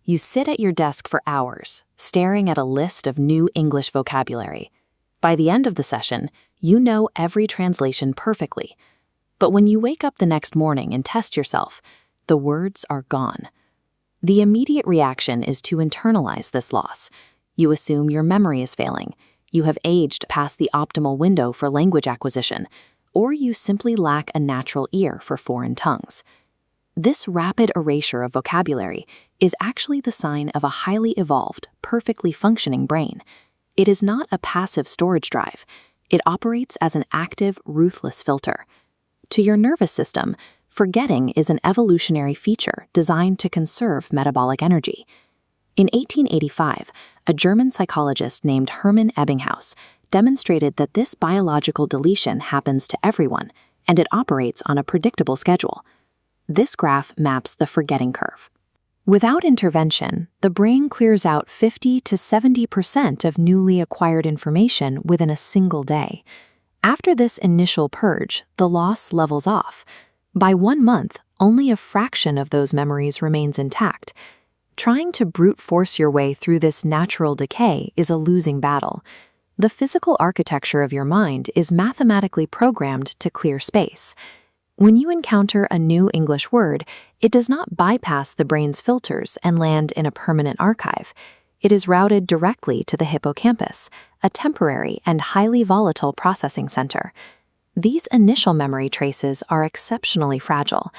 You sit at your desk for hours, staring at a list of new English vocabulary. By the end of the session, you know every translation perfectly. But when you wake up the next morning and test yourself, the words are gone. The immediate reaction is to internalize this loss. You assume your memory is failing, you have aged past the optimal window for language acquisition, or you simply lack a natural ear for foreign tongues. This rapid erasure of vocabulary is actually the sign of a highly evolved, perfectly functioning brain. It is not a passive storage drive. It operates as an active, ruthless filter. To your nervous system, forgetting is an evolutionary feature designed to conserve metabolic energy. In 1885, a German psychologist named Hermann Ebbinghaus demonstrated that this biological deletion happens to everyone, and it operates on a predictable schedule. This graph maps the forgetting curve. Without intervention, the brain clears out 50 to 70% of newly acquired information within a single day. After this initial purge, the loss levels off. By 1 month, only a fraction of those memories remains intact. Trying to brute force your way through this natural decay is a losing battle. The physical architecture of your mind is mathematically programmed to clear space. When you encounter a new English word, it does not bypass the brain's filters and land in a permanent archive. It is routed directly to the hippocampus, a temporary and highly volatile processing center. These initial memory traces are exceptionally fragile.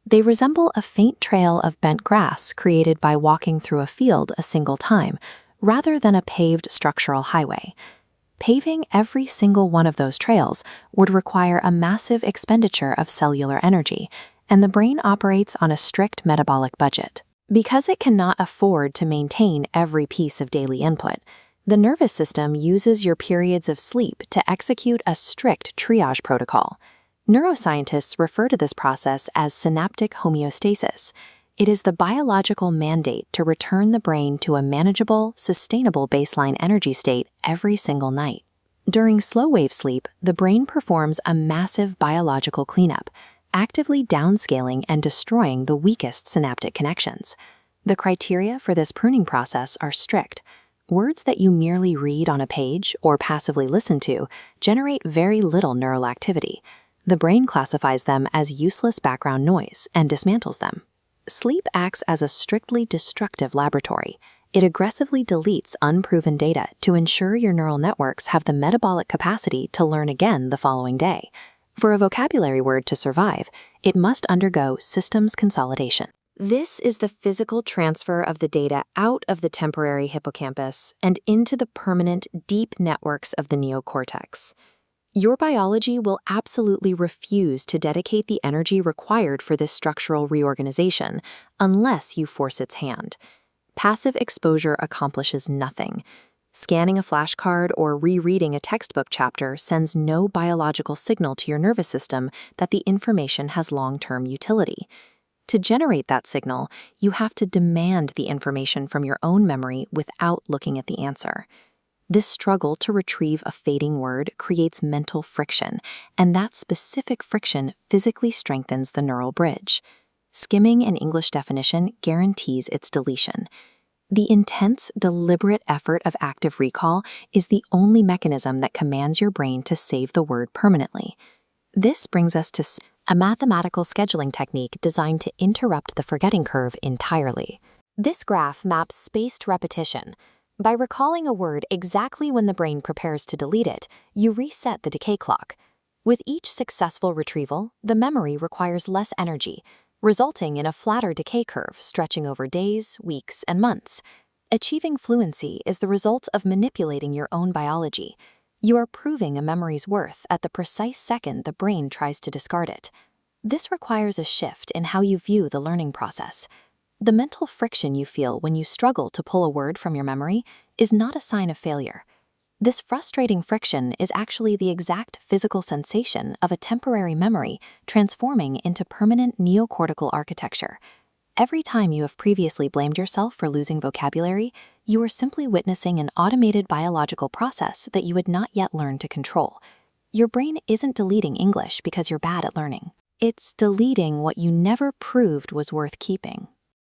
They resemble a faint trail of bent grass created by walking through a field a single time, rather than a paved structural highway. Paving every single one of those trails would require a massive expenditure of cellular energy, and the brain operates on a strict metabolic budget. Because it cannot afford to maintain every piece of daily input, the nervous system uses your periods of sleep to execute a strict triage protocol. Neuroscientists refer to this process as synaptic homeostasis. It is the biological mandate to return the brain to a manageable, sustainable baseline energy state every single night. During slow-wave sleep, the brain performs a massive biological cleanup, actively downscaling and destroying the weakest synaptic connections. The criteria for this pruning process are strict. Words that you merely read on a page or passively listen to generate very little neural activity. The brain classifies them as useless background noise and dismantles them. Sleep acts as a strictly destructive laboratory. It aggressively deletes unproven data to ensure your neural networks have the metabolic capacity to learn again the following day. For a vocabulary word to survive, it must undergo systems consolidation. This is the physical transfer of the data out of the temporary hippocampus and into the permanent, deep networks of the neocortex. Your biology will absolutely refuse to dedicate the energy required for this structural reorganization unless you force its hand. Passive exposure accomplishes nothing. Scanning a flashcard or rereading a textbook chapter sends no biological signal to your nervous system that the information has long-term utility. To generate that signal, you have to demand the information from your own memory without looking at the answer. This struggle to retrieve a fading word creates mental friction, and that specific friction physically strengthens the neural bridge. Skimming an English definition guarantees its deletion. The intense, deliberate effort of active recall is the only mechanism that commands your brain to save the word permanently. This brings us to a mathematical scheduling technique designed to interrupt the forgetting curve entirely. This graph maps spaced repetition. By recalling a word exactly when the brain prepares to delete it, you reset the decay clock. With each successful retrieval, the memory requires less energy, resulting in a flatter decay curve stretching over days, weeks, and months. Achieving fluency is the result of manipulating your own biology. You are proving a memory's worth at the precise second the brain tries to discard it. This requires a shift in how you view the learning process. The mental friction you feel when you struggle to pull a word from your memory is not a sign of failure. This frustrating friction is actually the exact physical sensation of a temporary memory transforming into permanent neocortical architecture. Every time you have previously blamed yourself for losing vocabulary, you are simply witnessing an automated biological process that you had not yet learned to control. Your brain isn't deleting English because you're bad at learning. It's deleting what you never proved was worth keeping.